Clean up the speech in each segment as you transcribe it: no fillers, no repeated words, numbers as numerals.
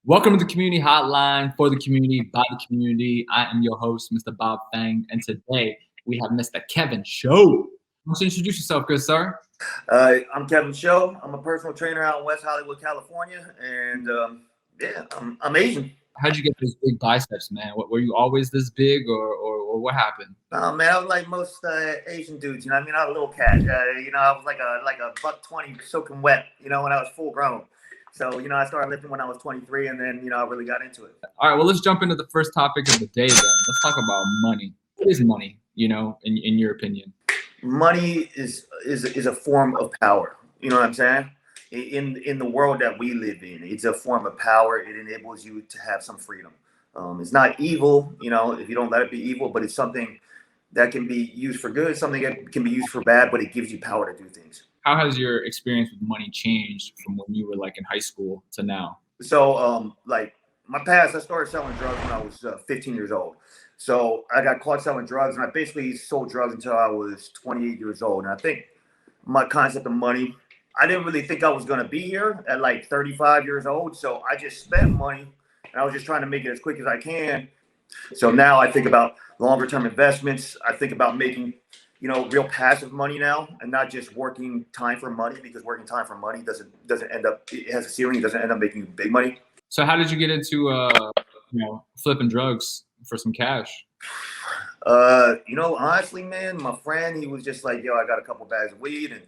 Welcome to the Community Hotline for the community, by the community. I am your host, Mr. Bob Fang, and today we have Mr. Kevin Show. Why don't you introduce yourself, good sir? I'm Kevin Show. I'm a personal trainer out in West Hollywood, California, and I'm Asian. How'd you get those big biceps, man? Were you always this big, or what happened? Oh man, I was like most Asian dudes. You know, what I mean, I was a little cat. I was like a buck 20 soaking wet. You know, when I was full grown. So I started lifting when I was 23, and then I really got into it. All right, well, let's jump into the first topic of the day. Then let's talk about money. What is money? In your opinion? Money is a form of power. You know what I'm saying? In the world that we live in, it's a form of power. It enables you to have some freedom. It's not evil, if you don't let it be evil, but it's something that can be used for good, something that can be used for bad, but it gives you power to do things. How has your experience with money changed from when you were like in high school to now? So, like my past, I started selling drugs when I was 15 years old. So I got caught selling drugs, and I basically sold drugs until I was 28 years old. And I think my concept of money, I didn't really think I was going to be here at like 35 years old. So I just spent money, and I was just trying to make it as quick as I can. So now I think about longer term investments. I think about making, real passive money now, and not just working time for money, because working time for money doesn't end up, it has a ceiling. It doesn't end up making you big money. So how did you get into flipping drugs for some cash? Honestly, man, my friend, he was just like, yo, I got a couple bags of weed. And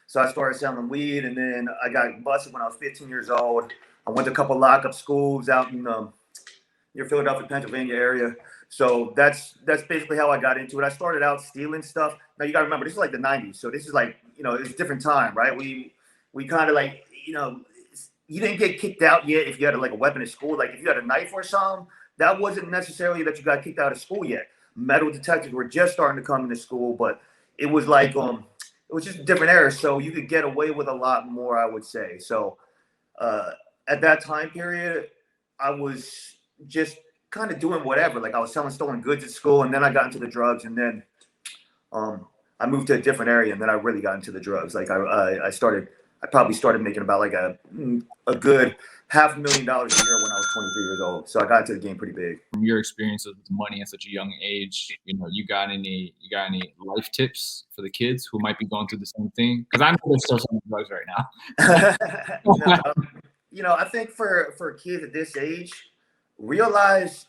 so I started selling weed, and then I got busted when I was 15 years old. I went to a couple lockup schools out in near Philadelphia, Pennsylvania area. So that's basically how I got into it. I started out stealing stuff. Now you got to remember, this is like the 90s. So this is like, it's a different time, right? We kind of like, you didn't get kicked out yet if you had like a weapon at school. Like if you had a knife or something, that wasn't necessarily that you got kicked out of school yet. Metal detectors were just starting to come into school, but it was like it was just a different era. So you could get away with a lot more, I would say. So at that time period, I was just kind of doing whatever. Like I was selling stolen goods at school, and then I got into the drugs, and then I moved to a different area, and then I really got into the drugs. Like I probably started making about like a good $500,000 a year when I was 23 years old. So I got into the game pretty big. From your experiences with money at such a young age, you got any life tips for the kids who might be going through the same thing? Because I know they're still selling drugs right now. I think for kids at this age, realize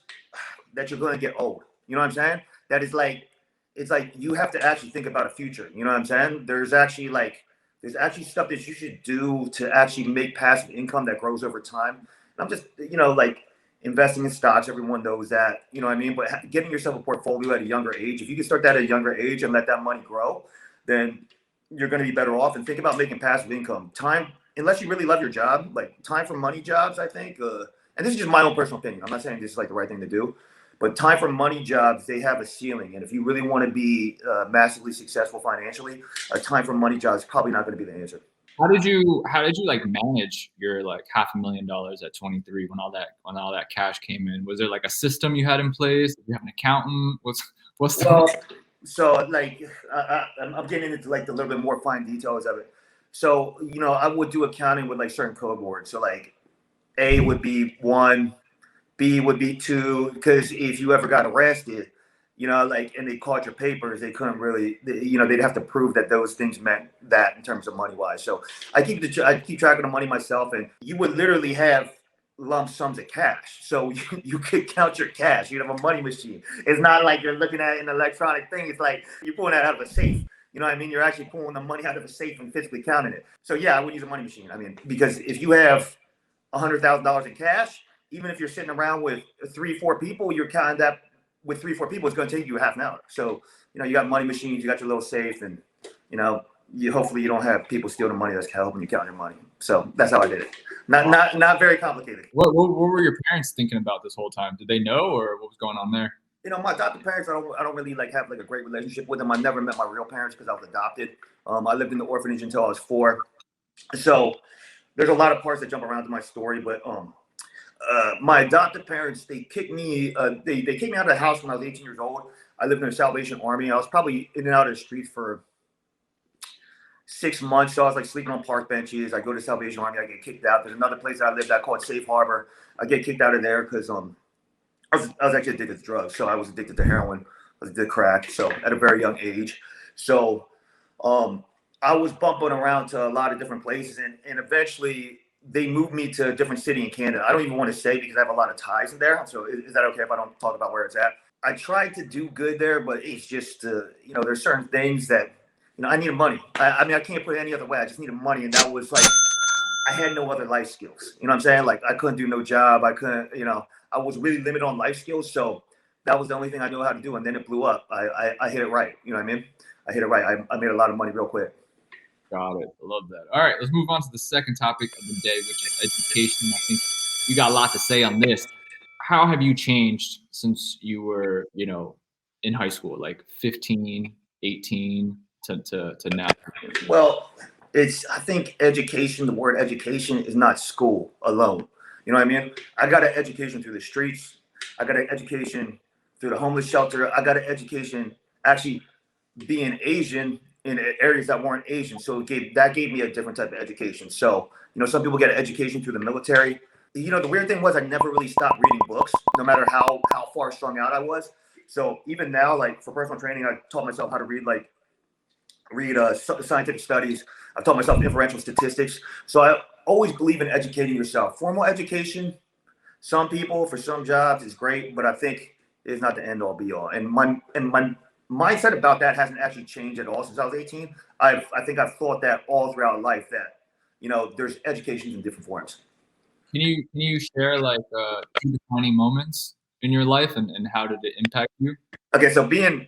that you're going to get old. You know what I'm saying? That is like, it's like you have to actually think about a future. You know what I'm saying? There's actually stuff that you should do to actually make passive income that grows over time. And I'm just, like investing in stocks. Everyone knows that, you know what I mean? But getting yourself a portfolio at a younger age, if you can start that at a younger age and let that money grow, then you're going to be better off. And think about making passive income. Time, unless you really love your job, like time for money jobs, I think, and this is just my own personal opinion. I'm not saying this is like the right thing to do, but time for money jobs, they have a ceiling. And if you really want to be massively successful financially, a time for money job is probably not going to be the answer. How did you like manage your like $500,000 at 23 when all that cash came in? Was there like a system you had in place? Did you have an accountant? So like I'm getting into like the little bit more fine details of it. So I would do accounting with like certain code words. So like A would be 1. B would be 2, because if you ever got arrested, and they caught your papers, they couldn't really, they'd have to prove that those things meant that in terms of money wise. So I keep track of the money myself, and you would literally have lump sums of cash. So you could count your cash. You'd have a money machine. It's not like you're looking at an electronic thing. It's like you're pulling that out of a safe. You know what I mean? You're actually pulling the money out of a safe and physically counting it. So yeah, I would use a money machine. I mean, because if you have $100,000 in cash, even if you're sitting around with 3-4 people, you're counting that with 3-4 people, it's going to take you half an hour. So, you got money machines, you got your little safe, and, hopefully you don't have people steal the money that's helping you count your money. So that's how I did it. Not very complicated. What were your parents thinking about this whole time? Did they know, or what was going on there? My adopted parents, I don't really like have like a great relationship with them. I never met my real parents because I was adopted. I lived in the orphanage until I was 4. So there's a lot of parts that jump around to my story, but my adopted parents, they kicked me. They kicked me out of the house when I was 18 years old. I lived in the Salvation Army. I was probably in and out of the streets for 6 months. So I was like sleeping on park benches. I go to Salvation Army. I get kicked out. There's another place I lived at called Safe Harbor. I get kicked out of there because I was actually addicted to drugs. So I was addicted to heroin. I was addicted to crack. So at a very young age. So I was bumping around to a lot of different places, and eventually they moved me to a different city in Canada. I don't even want to say because I have a lot of ties in there. So is that okay if I don't talk about where it's at? I tried to do good there, but it's just, there's certain things that, I needed money. I mean, I can't put it any other way. I just needed money. And that was like, I had no other life skills. You know what I'm saying? Like, I couldn't do no job. I couldn't, I was really limited on life skills. So that was the only thing I knew how to do. And then it blew up. I hit it right. You know what I mean? I hit it right. I made a lot of money real quick. Got it. I love that. All right, let's move on to the second topic of the day, which is education. I think you got a lot to say on this. How have you changed since you were, in high school, like 15, 18 to now? Well, I think education, the word education is not school alone. You know what I mean? I got an education through the streets. I got an education through the homeless shelter. I got an education actually being Asian in areas that weren't Asian. So that gave me a different type of education. So, some people get an education through the military. The weird thing was I never really stopped reading books, no matter how far strung out I was. So even now, like for personal training, I taught myself how to read scientific studies. I've taught myself inferential statistics. So I always believe in educating yourself. Formal education, some people for some jobs is great, but I think it's not the end all be all. And my mindset about that hasn't actually changed at all since I was 18. I think I've thought that all throughout life that, there's education in different forms. Can you share like two defining moments in your life and how did it impact you? Okay, so being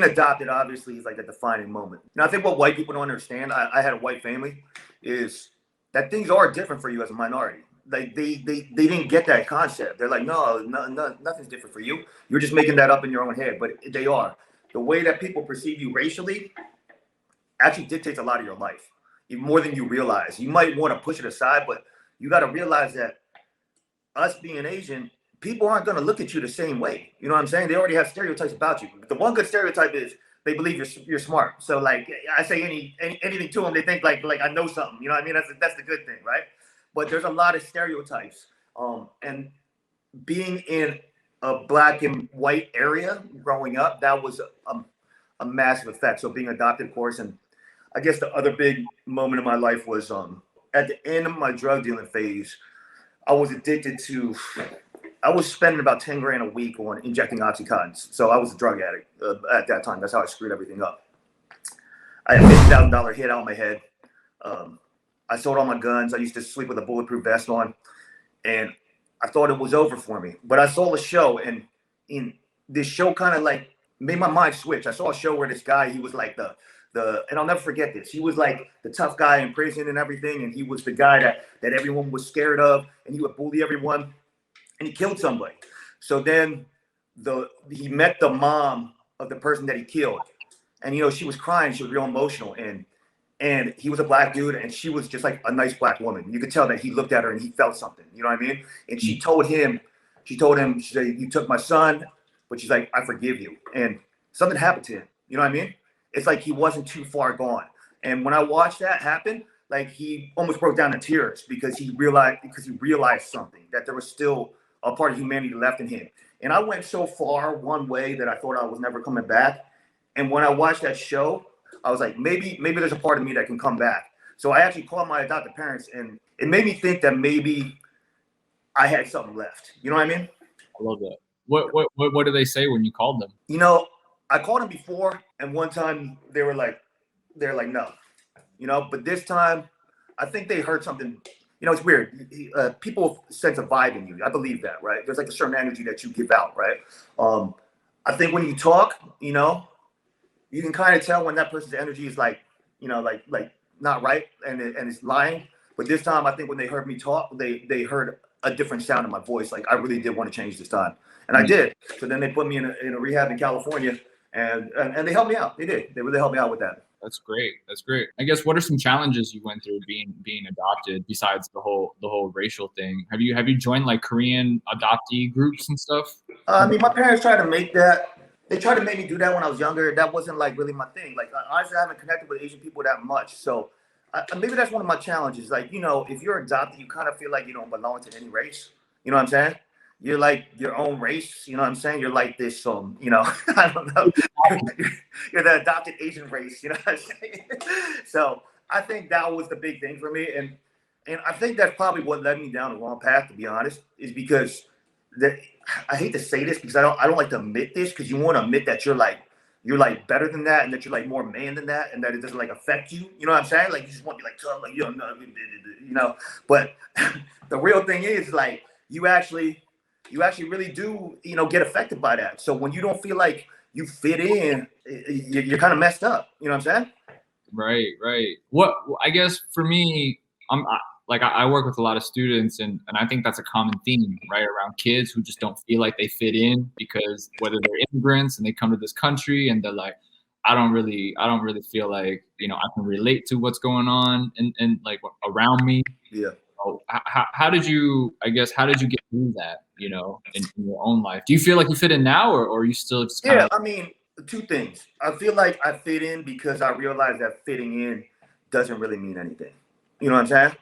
adopted obviously is like a defining moment. I think what white people don't understand, I had a white family, is that things are different for you as a minority. Like they didn't get that concept. They're like, no, nothing's different for you. You're just making that up in your own head, but they are. The way that people perceive you racially actually dictates a lot of your life, even more than you realize. You might want to push it aside, but you got to realize that us being Asian, people aren't going to look at you the same way. You know what I'm saying? They already have stereotypes about you. The one good stereotype is they believe you're smart. So like I say anything to them, they think like I know something. You know what I mean? That's the good thing, right? But there's a lot of stereotypes. And being in a black and white area growing up, that was a massive effect. So being adopted, of course, and I guess the other big moment of my life was at the end of my drug dealing phase. I was spending about 10 grand a week on injecting Oxycontin. So I was a drug addict at that time. That's how I screwed everything up. I had a $50,000 hit out of my head. I sold all my guns. I used to sleep with a bulletproof vest on, and I thought it was over for me. But I saw a show, and in this show kind of like made my mind switch. I saw a show where this guy, he was like and I'll never forget this. He was like the tough guy in prison and everything, and he was the guy that everyone was scared of, and he would bully everyone, and he killed somebody. So then he met the mom of the person that he killed, and she was crying. She was real emotional, and he was a black dude, and she was just like a nice black woman. You could tell that he looked at her and he felt something. You know what I mean? And she told him, she said, "You took my son," but she's like, "I forgive you." And something happened to him. You know what I mean? It's like he wasn't too far gone. And when I watched that happen, like he almost broke down in tears because he realized something, that there was still a part of humanity left in him. And I went so far one way that I thought I was never coming back. And when I watched that show, I was like, maybe there's a part of me that can come back. So I actually called my adopted parents, and it made me think that maybe I had something left. You know what I mean? I love that. What do they say when you called them? I called them before, and one time they're like, no, but this time I think they heard something. It's weird. People sense a vibe in you. I believe that, right? There's like a certain energy that you give out, right? I think when you talk, you can kind of tell when that person's energy is like not right and it's lying. But this time, I think when they heard me talk, they heard a different sound in my voice. Like I really did want to change this time, and I did. So then they put me in a rehab in California, and they helped me out. They did. They really helped me out with that. That's great. That's great. I guess what are some challenges you went through being adopted besides the whole racial thing? Have you joined like Korean adoptee groups and stuff? I mean, my parents tried to make that They tried to make me do that when I was younger. That wasn't like really my thing. Like honestly, I haven't connected with Asian people that much. So maybe that's one of my challenges. Like if you're adopted, you kind of feel like you don't belong to any race. You know what I'm saying? You're like your own race. You know what I'm saying? You're like this. I don't know. You're the adopted Asian race. You know what I'm saying? So I think that was the big thing for me, and I think that's probably what led me down the wrong path. To be honest, is because that I hate to say this because I don't like to admit this because you want to admit that you're like better than that and that you're like more man than that and that it doesn't like affect you. You know what I'm saying? Like you just want to be like tough, like no. But the real thing is like you actually really do get affected by that. So when you don't feel like you fit in, you're kind of messed up. You know what I'm saying? Right, right. What I guess for me, I work with a lot of students, and I think that's a common theme, right, around kids who just don't feel like they fit in because whether they're immigrants and they come to this country and they're like, I don't really feel like I can relate to what's going on and like around me. Yeah. So how did you get through that, in your own life? Do you feel like you fit in now, or are you still just kind Yeah, of I mean, two things. I feel like I fit in because I realized that fitting in doesn't really mean anything. You know what I'm saying?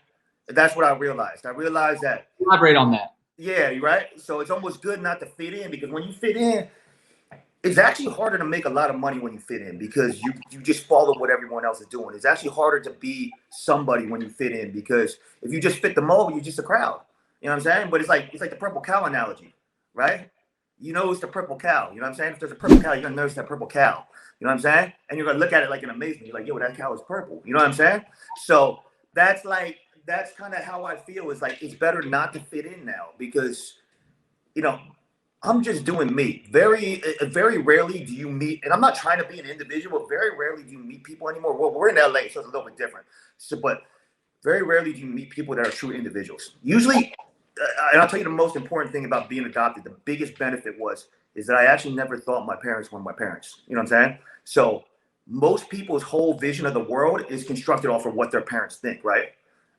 That's what I realized. I realized that, elaborate on that? yeah, you're right. So it's almost good not to fit in because when you fit in, it's actually harder to make a lot of money when you fit in because you just follow what everyone else is doing. It's actually harder to be somebody when you fit in because if you just fit the mold, you're just a crowd. You know what I'm saying? But it's like the purple cow analogy, right? You know it's the purple cow. You know what I'm saying? If there's a purple cow, you're gonna notice that purple cow. You know what I'm saying? And you're gonna look at it like in amazement. You're like, yo, that cow is purple. You know what I'm saying? So that's kind of how I feel. Is like it's better not to fit in now because you know I'm just doing me. Very rarely do you meet, and I'm not trying to be an individual, but very rarely do you meet people anymore. Well, we're in LA, so it's a little bit different. So, but very rarely do you meet people that are true individuals. Usually, and I'll tell you the most important thing about being adopted. The biggest benefit is that I actually never thought my parents were my parents. You know what I'm saying? So most people's whole vision of the world is constructed off of what their parents think, right?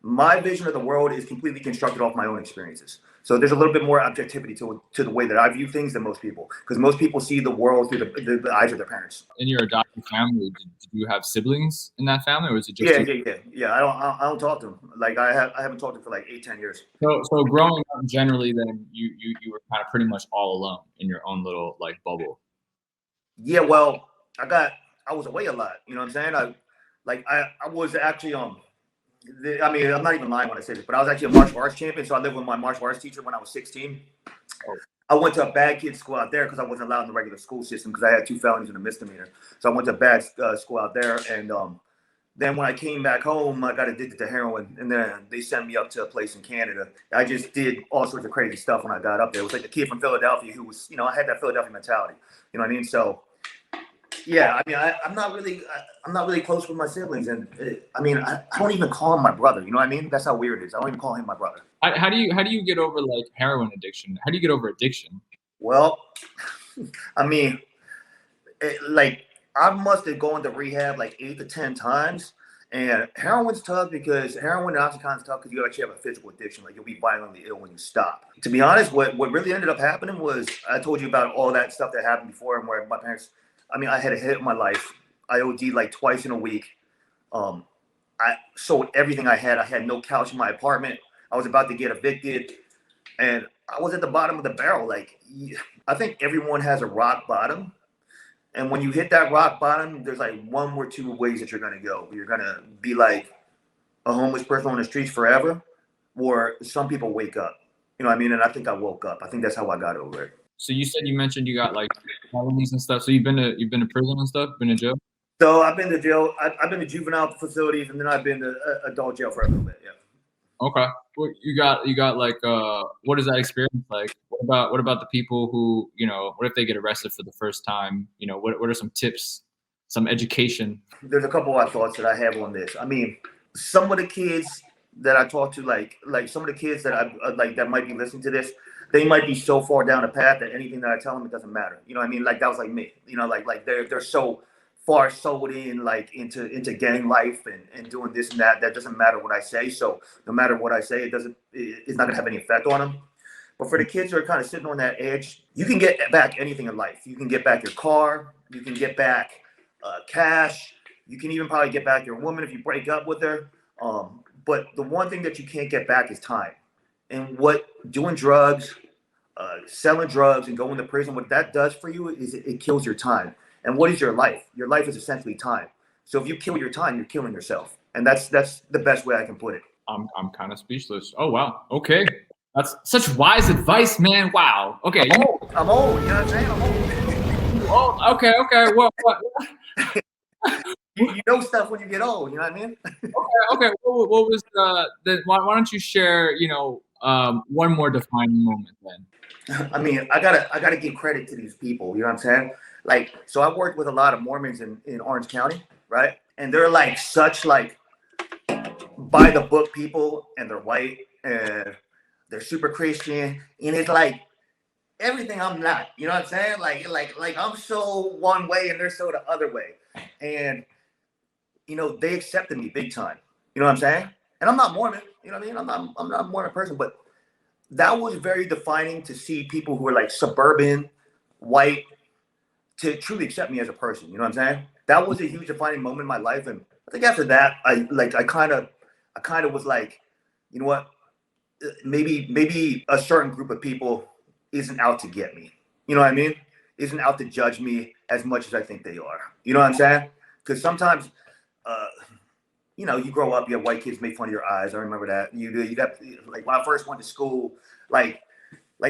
My vision of the world is completely constructed off my own experiences. So there's a little bit more objectivity to the way that I view things than most people, because most people see the world through the eyes of their parents. In your adopted family, did you have siblings in that family, or was it just Yeah, you? yeah, yeah, yeah. I don't talk to them. Like I haven't talked to them for like 8, 10 years. So growing up, generally, then you were kind of pretty much all alone in your own little like bubble. Yeah, well, I was away a lot. You know what I'm saying? I was actually I mean, I'm not even lying when I say this, but I was actually a martial arts champion. So I lived with my martial arts teacher when I was 16. Oh, I went to a bad kid school out there because I wasn't allowed in the regular school system because I had 2 felonies and a misdemeanor. So I went to a bad school out there, and then when I came back home, I got addicted to heroin, and then they sent me up to a place in Canada. I just did all sorts of crazy stuff when I got up there. It was like the kid from Philadelphia who was, I had that Philadelphia mentality. You know what I mean? So yeah, I mean, I'm not really close with my siblings, and I mean, I don't even call him my brother. You know what I mean? That's how weird it is. I don't even call him my brother. how do you get over like heroin addiction? How do you get over addiction? Well, I mean, like I must have gone to rehab like 8 to 10 times. And heroin's tough because heroin and oxycontin's tough because you actually have a physical addiction. Like you'll be violently ill when you stop. To be honest, what really ended up happening was I told you about all that stuff that happened before and where my parents. I mean, I had a hit in my life. I OD'd like twice in a week. Um, I sold everything I had. I had no couch in my apartment. I was about to get evicted, and I was at the bottom of the barrel. Like I think everyone has a rock bottom, and when you hit that rock bottom, there's like one or two ways that you're gonna go. You're gonna be like a homeless person on the streets forever, or some people wake up. You know what I mean? And I think I woke up. I think that's how I got over it. So you mentioned you got like felonies and stuff. So you've been to prison and stuff, been to jail. So I've been to jail. I've been to juvenile facilities, and then I've been to adult jail for a little bit. Yeah. Okay. Well, you got like what is that experience like? What about the people who, what if they get arrested for the first time? What are some tips, some education? There's a couple of thoughts that I have on this. I mean, some of the kids that I talk to, like some of the kids that I like that might be listening to this, they might be so far down the path that anything that I tell them it doesn't matter. You know what I mean? Like that was like me. Like they're so far sold in like into gang life and doing this and that. That doesn't matter what I say. So no matter what I say, it's not gonna have any effect on them. But for the kids who are kind of sitting on that edge, you can get back anything in life. You can get back your car. You can get back cash. You can even probably get back your woman if you break up with her. But the one thing that you can't get back is time. And what doing drugs, selling drugs, and going to prison, what that does for you is it kills your time. And what is your life? Your life is essentially time. So if you kill your time, you're killing yourself. And that's the best way I can put it. I'm kind of speechless. Oh wow. Okay. That's such wise advice, man. Wow. Okay. I'm old. You know what I'm saying? I'm old. Oh, okay. What? You know stuff when you get old. You know what I mean? Okay. What was why don't you share, one more defining moment then? I mean, I gotta give credit to these people. You know what I'm saying? Like, so I worked with a lot of Mormons in Orange County, right? And they're like such like by the book people, and they're white and they're super Christian, and it's like everything I'm not. You know what I'm saying? Like I'm so one way and they're so the other way, and they accepted me big time. You know what I'm saying? And I'm not Mormon. You know what I mean? I'm not a Mormon person, but that was very defining to see people who are like suburban, white, to truly accept me as a person. You know what I'm saying? That was a huge defining moment in my life, and I think after that, I kind of was like, you know what? Maybe a certain group of people isn't out to get me. You know what I mean? Isn't out to judge me as much as I think they are. You know what I'm saying? Because sometimes, you grow up, you have white kids make fun of your eyes. I remember that. You got, like, when I first went to school, like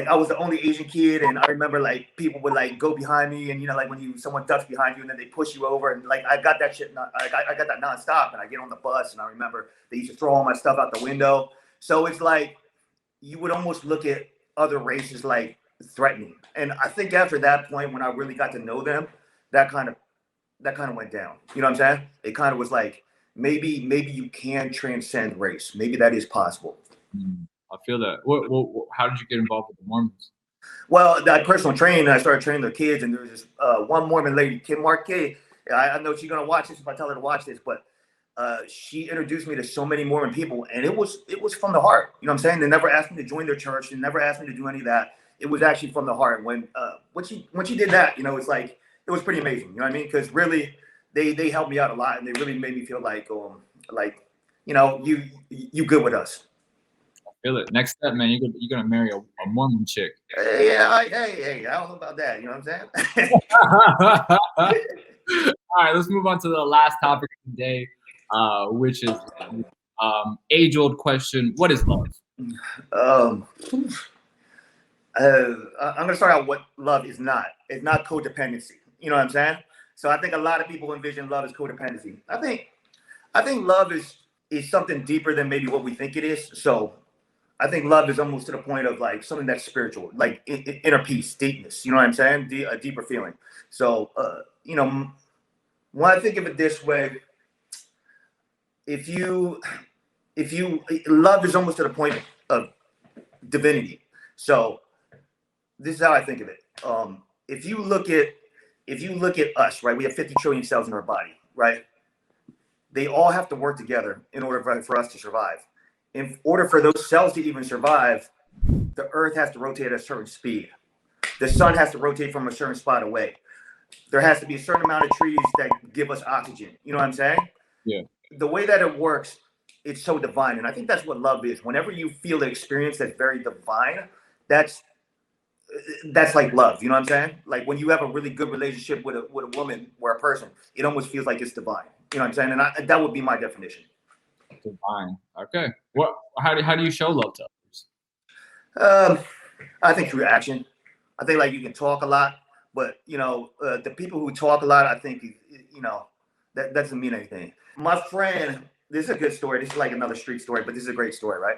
I was the only Asian kid, and I remember like people would like go behind me, and like when someone ducks behind you, and then they push you over, and like I got that shit. I got that nonstop, and I get on the bus, and I remember they used to throw all my stuff out the window. So it's like you would almost look at other races like threatening, and I think after that point, when I really got to know them, that kind of went down. You know what I'm saying? It kind of was like maybe you can transcend race. Maybe that is possible. I feel that. How did you get involved with the Mormons? Well, I personal trained, and I started training their kids, and there was this one Mormon lady, Kim Marquet. I know she's gonna watch this if I tell her to watch this, but she introduced me to so many Mormon people, and it was from the heart. You know what I'm saying? They never asked me to join their church. They never asked me to do any of that. It was actually from the heart. When she did that, it's like it was pretty amazing. You know what I mean? Because really, they helped me out a lot, and they really made me feel like you good with us. Feel it. Next step, man, you're gonna marry a Mormon chick. Yeah, hey, I don't know about that. You know what I'm saying? All right, let's move on to the last topic of the day, which is age-old question: what is love? I'm gonna start out what love is not. It's not codependency. You know what I'm saying? So I think a lot of people envision love as codependency. I think love is something deeper than maybe what we think it is. So I think love is almost to the point of like something that's spiritual, like inner peace, deepness. You know what I'm saying? A deeper feeling. So, when I think of it this way, if you love is almost to the point of divinity. So this is how I think of it. If you look at us, right? We have 50 trillion cells in our body, right? They all have to work together in order for us to survive. In order for those cells to even survive, the earth has to rotate at a certain speed. The sun has to rotate from a certain spot away. There has to be a certain amount of trees that give us oxygen. You know what I'm saying? Yeah. The way that it works, it's so divine. And I think that's what love is. Whenever you feel the experience that's very divine, that's like love. You know what I'm saying? Like when you have a really good relationship with a woman or a person, it almost feels like it's divine. You know what I'm saying? And that would be my definition. Divine. Okay. How do you show love to others? I think through action. I think like you can talk a lot, but the people who talk a lot, I think that doesn't mean anything. My friend, this is a good story. This is like another street story, but this is a great story, right?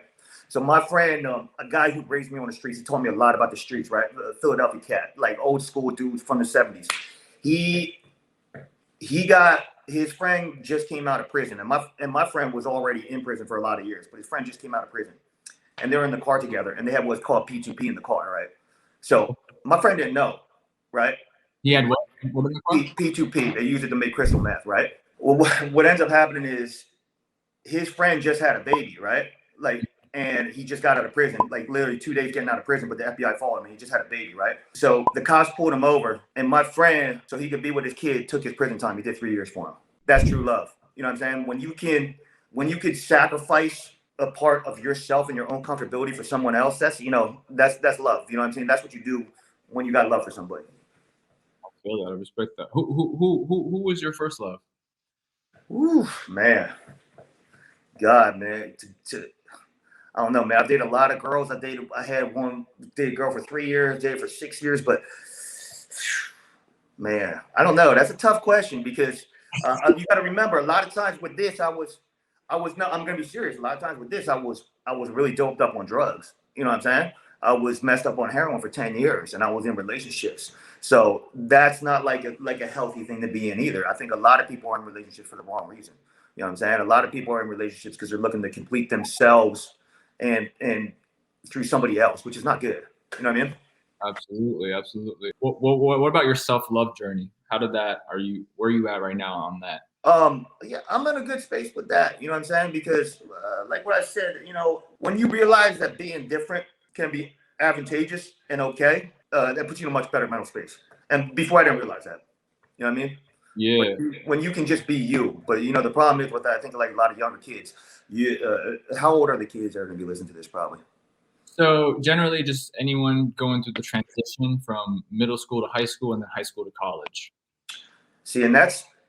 So my friend, a guy who raised me on the streets, he told me a lot about the streets, right? Philadelphia cat, like old school dudes from the 70s. He got. His friend just came out of prison, and my friend was already in prison for a lot of years, but his friend just came out of prison, and they were in the car together, and they had what's called P2P in the car, right? So my friend didn't know, right? He had what in the car? P2P. They use it to make crystal meth, right? Well, what ends up happening is his friend just had a baby, right? Like and he just got out of prison, like literally 2 days getting out of prison, but the FBI followed him. He just had a baby, right? So the cops pulled him over, and my friend, so he could be with his kid, took his prison time. He did 3 years for him. That's true love. You know what I'm saying? When you could sacrifice a part of yourself and your own comfortability for someone else, that's love. You know what I'm saying? That's what you do when you got love for somebody. I feel that. I respect that. Who was your first love? Ooh, man. God, man. I don't know, man. I dated a lot of girls. I had one dated a girl for 3 years, dated for 6 years, but man, I don't know. That's a tough question because you got to remember a lot of times with this, I'm gonna be serious. A lot of times with this, I was really doped up on drugs. You know what I'm saying? I was messed up on heroin for 10 years, and I was in relationships. So that's not like a healthy thing to be in either. I think a lot of people are in relationships for the wrong reason. You know what I'm saying? A lot of people are in relationships because they're looking to complete themselves and through somebody else, which is not good. You know what I mean? Absolutely, absolutely. What about your self-love journey? Where are you at right now on that? Yeah, I'm in a good space with that. You know what I'm saying? Because like what I said, when you realize that being different can be advantageous and okay, that puts you in a much better mental space. And before I didn't realize that. You know what I mean? Yeah. When you can just be you. But the problem is with that, I think like a lot of younger kids, how old are the kids that are gonna be listening to this probably? So generally just anyone going through the transition from middle school to high school and then high school to college. See, and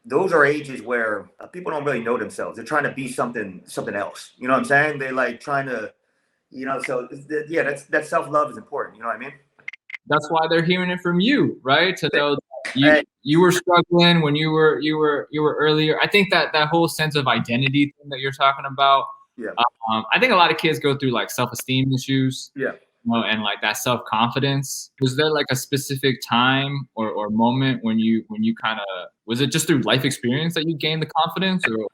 those are ages where people don't really know themselves. They're trying to be something else. You know what I'm saying? They like trying to, So yeah, that's self love is important. You know what I mean? That's why they're hearing it from you, right? To know Hey, you were struggling when you were earlier. I think that whole sense of identity thing that you're talking about. yeah, I think a lot of kids go through like self-esteem issues. yeah. And like that self-confidence. Was there like a specific time or moment when you kind of, was it just through life experience that you gained the confidence or?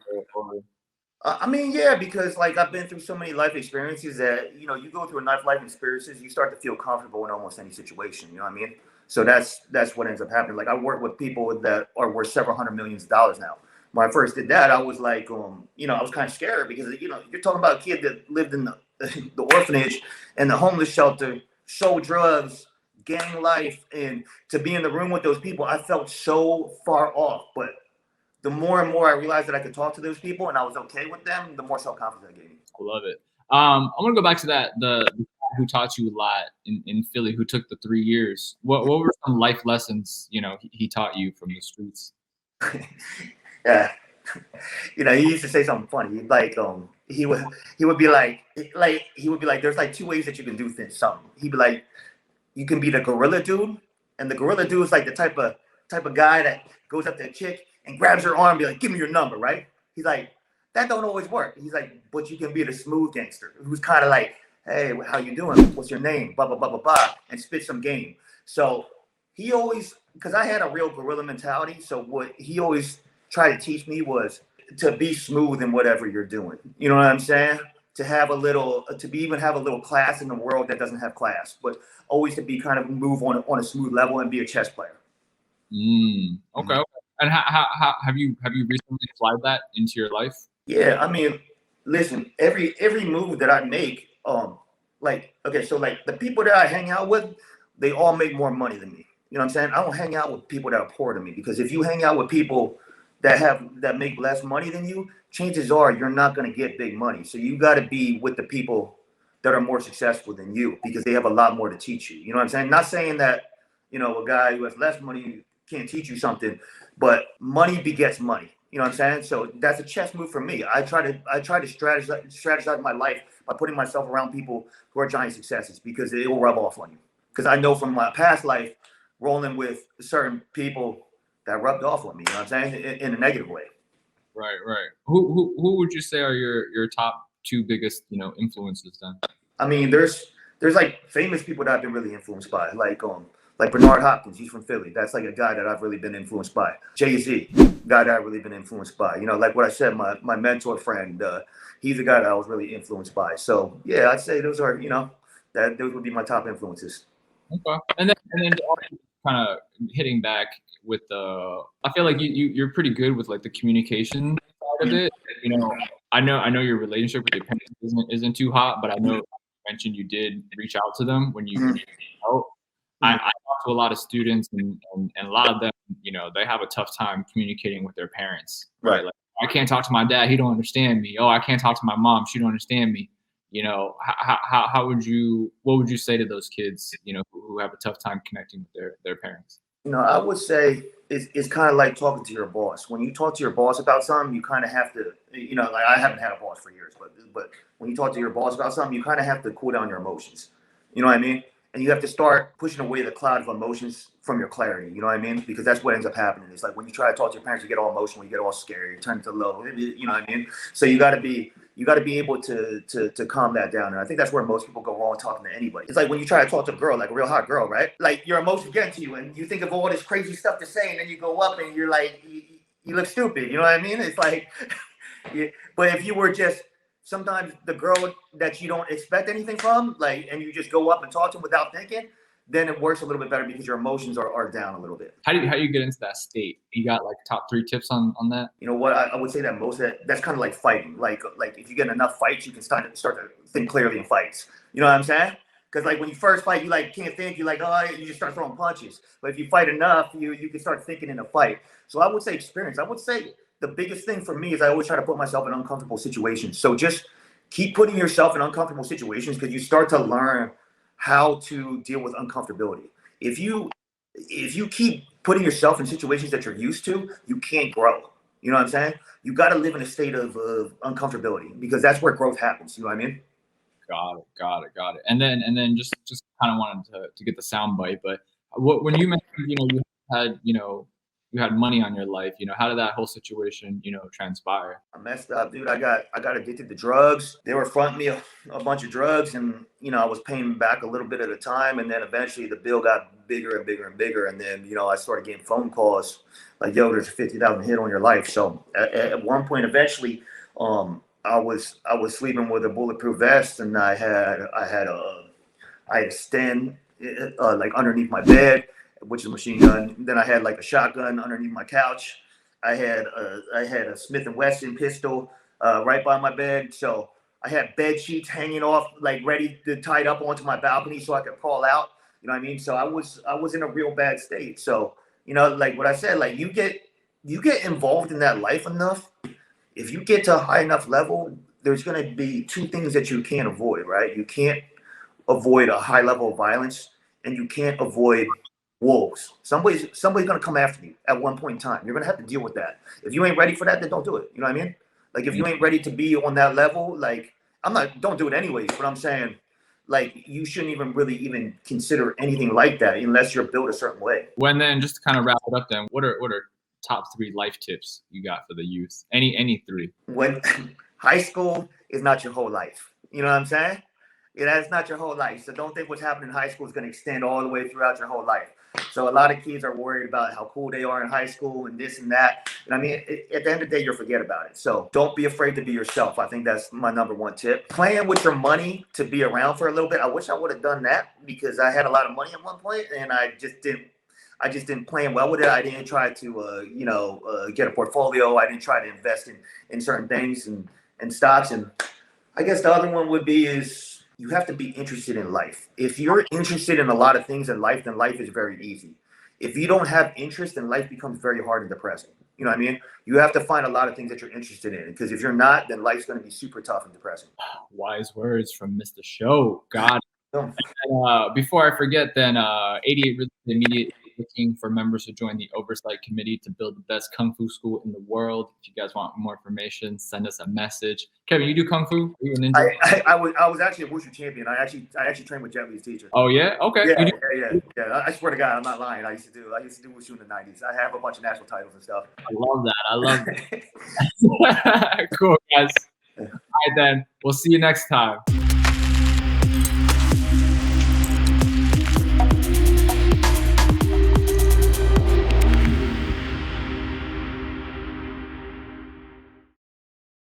I mean, yeah, because like I've been through so many life experiences that you go through enough life experiences, you start to feel comfortable in almost any situation. You know what I mean? So that's what ends up happening. Like I work with people that are worth several hundred millions of dollars now. When I first did that, I was like, I was kind of scared because you're talking about a kid that lived in the orphanage and the homeless shelter, sold drugs, gang life, and to be in the room with those people, I felt so far off. But the more and more I realized that I could talk to those people and I was okay with them, the more self-confidence I gained. I love it. I want to go back to that, the guy who taught you a lot in Philly, who took the 3 years. What were some life lessons, he taught you from the streets? Yeah. He used to say something funny. Like, he would be like, there's like two ways that you can do things. Something. He'd be like, you can be the gorilla dude, and the gorilla dude is like the type of guy that goes up to a chick and grabs her arm and be like, give me your number, right? He's like, that don't always work. He's like, but you can be the smooth gangster who's kind of like, hey, how you doing? What's your name? Blah, blah, blah, blah, blah, and spit some game. So he always, because I had a real gorilla mentality, so what he always tried to teach me was to be smooth in whatever you're doing. You know what I'm saying? To have even have a little class in the world that doesn't have class, but always to be kind of move on a smooth level and be a chess player. Okay. And how have you recently applied that into your life? Yeah, I mean, listen, every move that I make, like, okay, so like the people that I hang out with, they all make more money than me. You know what I'm saying? I don't hang out with people that are poor than me because if you hang out with people that make less money than you, chances are you're not going to get big money. So you got to be with the people that are more successful than you because they have a lot more to teach you. You know what I'm saying? Not saying that, a guy who has less money can't teach you something, but money begets money. You know what I'm saying? So that's a chess move for me. I try to strategize my life by putting myself around people who are giant successes because it will rub off on you. Because I know from my past life, rolling with certain people that rubbed off on me. You know what I'm saying? In a negative way. Right. Who would you say are your top two biggest influences then? I mean, there's like famous people that I've been really influenced by, like Bernard Hopkins. He's from Philly. That's like a guy that I've really been influenced by. Jay-Z, guy that I've really been influenced by. Like what I said, my mentor friend, he's a guy that I was really influenced by. So yeah, I'd say those are those would be my top influences. Okay. And then kind of hitting back with I feel like you're pretty good with like the communication side of it. I know your relationship with your parents isn't too hot, but I know you mentioned you did reach out to them when you Mhm. out. I talk to a lot of students, and a lot of them, they have a tough time communicating with their parents, right? Right. Like, I can't talk to my dad; he don't understand me. Oh, I can't talk to my mom; she don't understand me. How what would you say to those kids, who have a tough time connecting with their parents? I would say it's kind of like talking to your boss. When you talk to your boss about something, you kind of have to, like I haven't had a boss for years, but when you talk to your boss about something, you kind of have to cool down your emotions. You know what I mean? And you have to start pushing away the cloud of emotions from your clarity. You know what I mean? Because that's what ends up happening. It's like when you try to talk to your parents, you get all emotional, you get all scary, you turn to low. You know what I mean? So you got to be able to calm that down. And I think that's where most people go wrong talking to anybody. It's like when you try to talk to a girl, like a real hot girl, right? Like your emotions get to you and you think of all this crazy stuff to say, and then you go up and you're like, you look stupid. You know what I mean? It's like, yeah. But if you were just sometimes the girl that you don't expect anything from, like, and you just go up and talk to them without thinking, then it works a little bit better because your emotions are down a little bit. How do you get into that state? You got like top 3 tips on that? You know what? I would say that most of that's kind of like fighting. Like if you get enough fights, you can start to think clearly in fights. You know what I'm saying? Because like when you first fight, you like can't think. You like you just start throwing punches. But if you fight enough, you can start thinking in a fight. So I would say experience. I would say the biggest thing for me is I always try to put myself in uncomfortable situations. So just keep putting yourself in uncomfortable situations because you start to learn how to deal with uncomfortability. If you keep putting yourself in situations that you're used to, you can't grow. You know what I'm saying? You got to live in a state of uncomfortability because that's where growth happens. You know what I mean? Got it. And then just kind of wanted to get the sound bite, but when you mentioned, you had, you had money on your life, how did that whole situation, transpire? I messed up, dude. I got addicted to drugs. They were fronting me a bunch of drugs, and I was paying back a little bit at a time, and then eventually the bill got bigger and bigger and bigger, and then I started getting phone calls like, "Yo, there's a 50,000 hit on your life." So at one point, eventually, I was sleeping with a bulletproof vest, and I had a stand like underneath my bed, which is a machine gun. Then I had like a shotgun underneath my couch. I had a Smith and Wesson pistol right by my bed. So I had bed sheets hanging off, like ready to tied up onto my balcony so I could crawl out. You know what I mean? So I was in a real bad state. So like what I said, like you get involved in that life enough. If you get to a high enough level, there's going to be two things that you can't avoid, right? You can't avoid a high level of violence, and you can't avoid wolves. Somebody's gonna come after you at one point in time. You're gonna have to deal with that. If you ain't ready for that, then don't do it. You know what I mean? Like if you ain't ready to be on that level, like don't do it anyways. But I'm saying, like you shouldn't even really even consider anything like that unless you're built a certain way. When then, just to kind of wrap it up, then what are top 3 life tips you got for the youth? Any 3? When high school is not your whole life. You know what I'm saying? Yeah, that's not your whole life. So don't think what's happening in high school is going to extend all the way throughout your whole life. So a lot of kids are worried about how cool they are in high school and this and that. And I mean, at the end of the day, you'll forget about it. So don't be afraid to be yourself. I think that's my number one tip. Playing with your money to be around for a little bit. I wish I would have done that because I had a lot of money at one point and I just didn't plan well with it. I didn't try to, get a portfolio. I didn't try to invest in certain things and stocks. And I guess the other one would be is you have to be interested in life. If you're interested in a lot of things in life, then life is very easy. If you don't have interest, then life becomes very hard and depressing. You know what I mean? You have to find a lot of things that you're interested in because if you're not, then life's going to be super tough and depressing. Wise words from Mr. Show. God. So, Before I forget, then 88 Really immediately looking for members to join the oversight committee to build the best kung fu school in the world. If you guys want more information, send us a message. Kevin, you do kung fu? Are you a ninja? I was actually a wushu champion. I actually trained with Jet Li's teacher. Oh yeah, okay. Yeah. I swear to God, I'm not lying. I used to do wushu in the '90s. I have a bunch of national titles and stuff. I love that. Cool, guys. All right, then. We'll see you next time.